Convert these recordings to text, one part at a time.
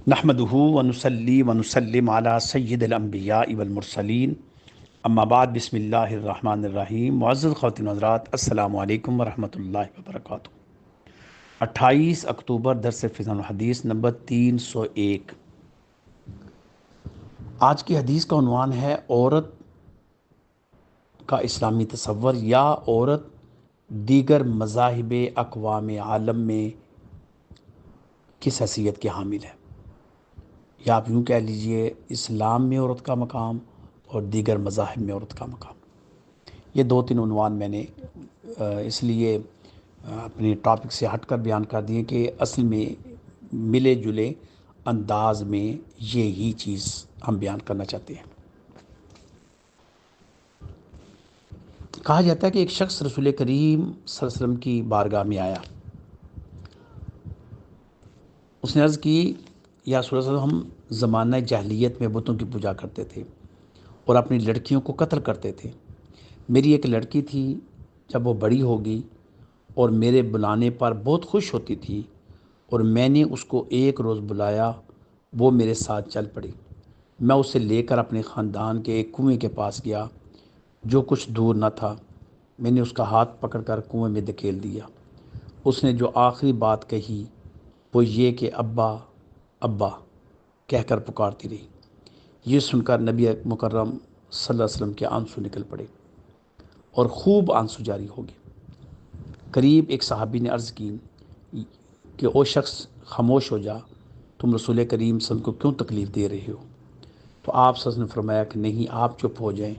نحمدہ ونصلی ونسلم علی سید الانبیاء والمرسلین اما بعد بسم اللہ الرحمن الرحیم۔ معزز خواتین و حضرات، السلام علیکم ورحمۃ اللہ وبرکاتہ۔ 28 اکتوبر درس فضان الحدیث نمبر 301۔ آج کی حدیث کا عنوان ہے عورت کا اسلامی تصور، یا عورت دیگر مذاہب اقوام عالم میں کس حیثیت کی حامل ہے، یا آپ یوں کہہ لیجئے اسلام میں عورت کا مقام اور دیگر مذاہب میں عورت کا مقام۔ یہ دو تین عنوان میں نے اس لیے اپنے ٹاپک سے ہٹ کر بیان کر دیے کہ اصل میں ملے جلے انداز میں یہی چیز ہم بیان کرنا چاہتے ہیں۔ کہا جاتا ہے کہ ایک شخص رسول کریم صلی اللہ علیہ وسلم کی بارگاہ میں آیا۔ اس نے عرض کی، یا رسول اللہ صلی اللہ علیہ وسلم، ہم زمانہ جاہلیت میں بتوں کی پوجا کرتے تھے اور اپنی لڑکیوں کو قتل کرتے تھے۔ میری ایک لڑکی تھی، جب وہ بڑی ہوگی اور میرے بلانے پر بہت خوش ہوتی تھی اور میں نے اس کو ایک روز بلایا، وہ میرے ساتھ چل پڑی۔ میں اسے لے کر اپنے خاندان کے ایک کنویں کے پاس گیا جو کچھ دور نہ تھا۔ میں نے اس کا ہاتھ پکڑ کر کنویں میں دھکیل دیا۔ اس نے جو آخری بات کہی وہ یہ کہ ابا ابا کہہ کر پکارتی رہی۔ یہ سن کر نبی مکرم صلی اللہ علیہ وسلم کے آنسو نکل پڑے اور خوب آنسو جاری ہو گئے۔ قریب ایک صحابی نے عرض کی کہ او شخص، خاموش ہو جا، تم رسول کریم صلی اللہ علیہ وسلم کو کیوں تکلیف دے رہے ہو؟ تو آپ صلی اللہ علیہ وسلم نے فرمایا کہ نہیں، آپ چپ ہو جائیں،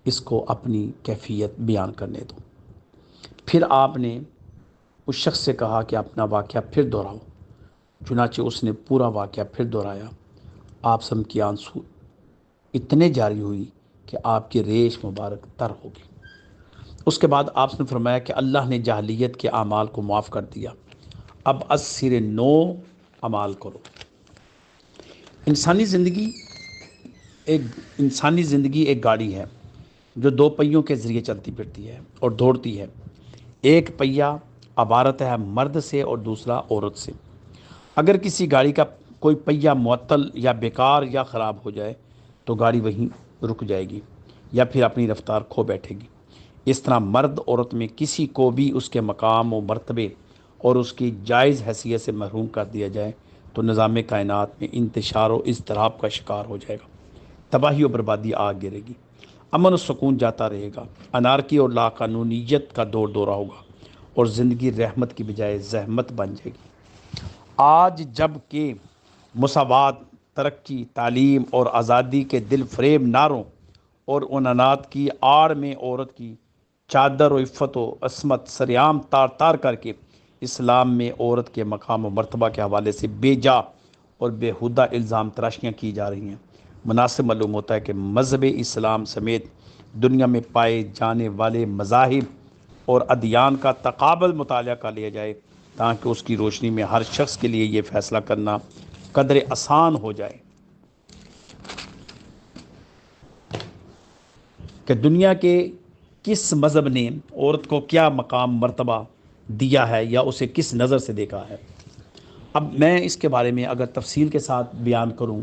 اس کو اپنی کیفیت بیان کرنے دو۔ پھر آپ نے اس شخص سے کہا کہ اپنا واقعہ پھر دہراؤ۔ چنانچہ اس نے پورا واقعہ پھر دہرایا۔ آپ صلی اللہ علیہ وسلم کی آنسو اتنے جاری ہوئی کہ آپ کی ریش مبارک تر ہو گئی۔ اس کے بعد آپ نے فرمایا کہ اللہ نے جاہلیت کے اعمال کو معاف کر دیا، اب از سر نو اعمال کرو۔ انسانی زندگی ایک گاڑی ہے جو دو پہیوں کے ذریعے چلتی پھرتی ہے اور دوڑتی ہے۔ ایک پہیا عبارت ہے مرد سے اور دوسرا عورت سے۔ اگر کسی گاڑی کا کوئی پہیا معطل یا بیکار یا خراب ہو جائے تو گاڑی وہیں رک جائے گی یا پھر اپنی رفتار کھو بیٹھے گی۔ اس طرح مرد عورت میں کسی کو بھی اس کے مقام و مرتبے اور اس کی جائز حیثیت سے محروم کر دیا جائے تو نظام کائنات میں انتشار و اضطراب کا شکار ہو جائے گا، تباہی و بربادی آ گرے گی، امن و سکون جاتا رہے گا، انارکی اور لاقانونیت کا دور دورہ ہوگا اور زندگی رحمت کی بجائے زحمت بن جائے گی۔ آج جب کہ مساوات، ترقی، تعلیم اور آزادی کے دل فریب نعروں اور عنانات کی آڑ میں عورت کی چادر و عفت و عصمت سریعام تار تار کر کے اسلام میں عورت کے مقام و مرتبہ کے حوالے سے بے جا اور بےہودہ الزام تراشیاں کی جا رہی ہیں، مناسب معلوم ہوتا ہے کہ مذہب اسلام سمیت دنیا میں پائے جانے والے مذاہب اور ادیان کا تقابل مطالعہ کر لیا جائے تاکہ اس کی روشنی میں ہر شخص کے لیے یہ فیصلہ کرنا قدر آسان ہو جائے کہ دنیا کے کس مذہب نے عورت کو کیا مقام مرتبہ دیا ہے یا اسے کس نظر سے دیکھا ہے۔ اب میں اس کے بارے میں اگر تفصیل کے ساتھ بیان کروں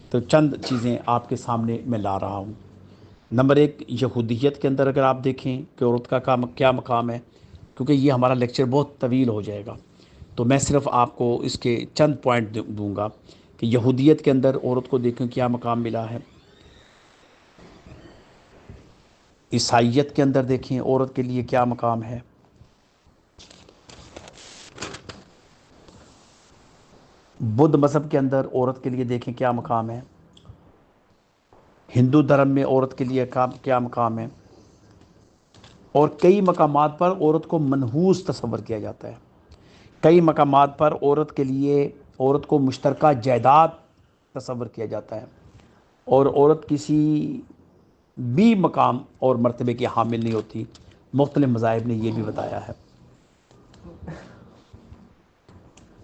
تو چند چیزیں آپ کے سامنے میں لا رہا ہوں۔ نمبر ایک، یہودیت کے اندر اگر آپ دیکھیں کہ عورت کا کیا مقام ہے، کیونکہ یہ ہمارا لیکچر بہت طویل ہو جائے گا تو میں صرف آپ کو اس کے چند پوائنٹ دوں گا کہ یہودیت کے اندر عورت کو دیکھیں کیا مقام ملا ہے۔ عیسائیت کے اندر دیکھیں عورت کے لیے کیا مقام ہے۔ بدھ مذہب کے اندر عورت کے لیے دیکھیں کیا مقام ہے۔ ہندو دھرم میں عورت کے لیے کیا مقام ہے۔ اور کئی مقامات پر عورت کو منحوس تصور کیا جاتا ہے۔ کئی مقامات پر عورت کے لیے عورت کو مشترکہ جائیداد تصور کیا جاتا ہے اور عورت کسی بھی مقام اور مرتبے کی حامل نہیں ہوتی۔ مختلف مذاہب نے یہ بھی بتایا ہے۔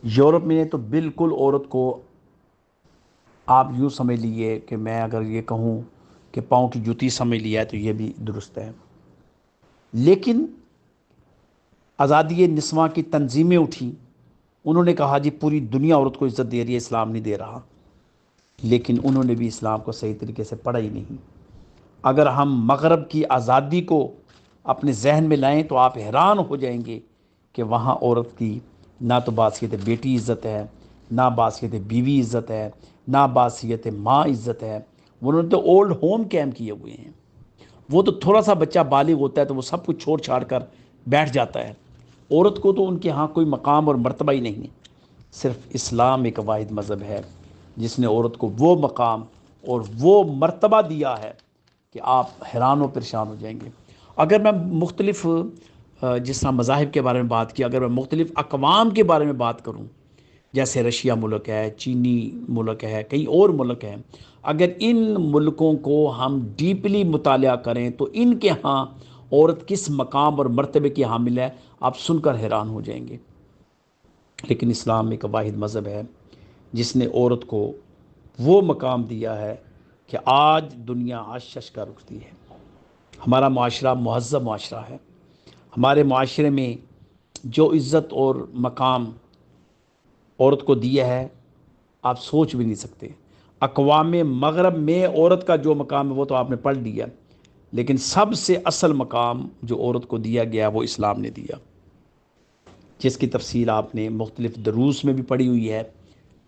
یورپ میں تو بالکل عورت کو آپ یوں سمجھ لیجئے کہ میں اگر یہ کہوں کہ پاؤں کی جوتی سمجھ لیا ہے تو یہ بھی درست ہے۔ لیکن آزادی نسواں کی تنظیمیں اٹھیں انہوں نے کہا جی پوری دنیا عورت کو عزت دے رہی ہے، اسلام نہیں دے رہا، لیکن انہوں نے بھی اسلام کو صحیح طریقے سے پڑھا ہی نہیں۔ اگر ہم مغرب کی آزادی کو اپنے ذہن میں لائیں تو آپ حیران ہو جائیں گے کہ وہاں عورت کی نہ تو باصیت بیٹی عزت ہے، نہ باصیت بیوی عزت ہے، نہ باصیت ماں عزت ہے۔ انہوں نے تو اولڈ ہوم قائم کیے ہوئے ہیں۔ وہ تو تھوڑا سا بچہ بالغ ہوتا ہے تو وہ سب کچھ چھوڑ چھاڑ کر بیٹھ جاتا ہے۔ عورت کو تو ان کے ہاں کوئی مقام اور مرتبہ ہی نہیں ہے۔ صرف اسلام ایک واحد مذہب ہے جس نے عورت کو وہ مقام اور وہ مرتبہ دیا ہے کہ آپ حیران و پریشان ہو جائیں گے۔ اگر میں مختلف جس طرح مذاہب کے بارے میں بات کی، اگر میں مختلف اقوام کے بارے میں بات کروں، جیسے رشیا ملک ہے، چینی ملک ہے، کئی اور ملک ہیں، اگر ان ملکوں کو ہم ڈیپلی مطالعہ کریں تو ان کے ہاں عورت کس مقام اور مرتبے کی حامل ہے، آپ سن کر حیران ہو جائیں گے۔ لیکن اسلام ایک واحد مذہب ہے جس نے عورت کو وہ مقام دیا ہے کہ آج دنیا آشش کا رکھتی ہے۔ ہمارا معاشرہ مہذب معاشرہ ہے۔ ہمارے معاشرے میں جو عزت اور مقام عورت کو دیا ہے آپ سوچ بھی نہیں سکتے۔ اقوام مغرب میں عورت کا جو مقام ہے وہ تو آپ نے پڑھ لیا، لیکن سب سے اصل مقام جو عورت کو دیا گیا وہ اسلام نے دیا، جس کی تفصیل آپ نے مختلف دروس میں بھی پڑھی ہوئی ہے،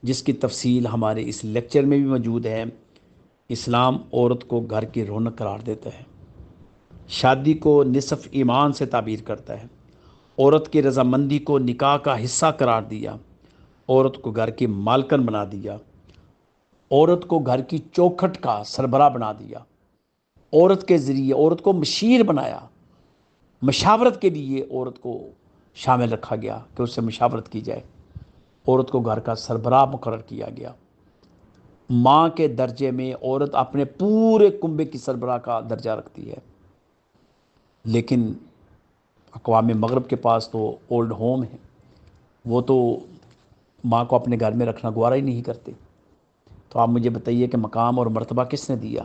جس کی تفصیل ہمارے اس لیکچر میں بھی موجود ہے۔ اسلام عورت کو گھر کی رونق قرار دیتا ہے، شادی کو نصف ایمان سے تعبیر کرتا ہے، عورت کی رضامندی کو نکاح کا حصہ قرار دیا، عورت کو گھر کی مالکن بنا دیا، عورت کو گھر کی چوکھٹ کا سربراہ بنا دیا، عورت کے ذریعے عورت کو مشیر بنایا، مشاورت کے لیے عورت کو شامل رکھا گیا کہ اس سے مشاورت کی جائے، عورت کو گھر کا سربراہ مقرر کیا گیا۔ ماں کے درجے میں عورت اپنے پورے کنبے کی سربراہ کا درجہ رکھتی ہے، لیکن اقوام مغرب کے پاس تو اولڈ ہوم ہے، وہ تو ماں کو اپنے گھر میں رکھنا گوارا ہی نہیں کرتے۔ تو آپ مجھے بتائیے کہ مقام اور مرتبہ کس نے دیا؟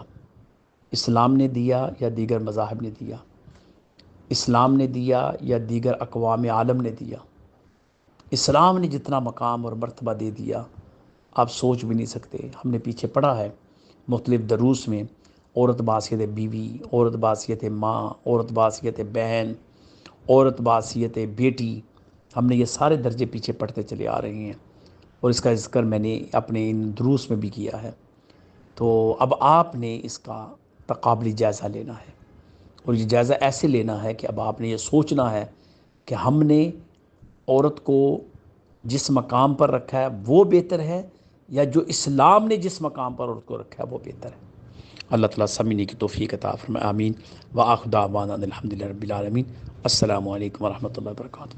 اسلام نے دیا یا دیگر مذاہب نے دیا؟ اسلام نے دیا یا دیگر اقوام عالم نے دیا؟ اسلام نے جتنا مقام اور مرتبہ دے دیا آپ سوچ بھی نہیں سکتے۔ ہم نے پیچھے پڑھا ہے مختلف دروس میں، عورت باصیت بیوی، عورت باصیت ماں، عورت باصیت بہن، عورت باصیت بیٹی، ہم نے یہ سارے درجے پیچھے پڑھتے چلے آ رہے ہیں، اور اس کا ذکر میں نے اپنے ان دروس میں بھی کیا ہے۔ تو اب آپ نے اس کا تقابلی جائزہ لینا ہے، اور یہ جائزہ ایسے لینا ہے کہ اب آپ نے یہ سوچنا ہے کہ ہم نے عورت کو جس مقام پر رکھا ہے وہ بہتر ہے، یا جو اسلام نے جس مقام پر عورت کو رکھا ہے وہ بہتر ہے۔ اللہ تعالیٰ سمجھنے کی توفیق عطا فرمائے، آمین۔ وآخر دعوانا الحمدللہ رب العالمین۔ السلام علیکم ورحمۃ اللہ وبرکاتہ۔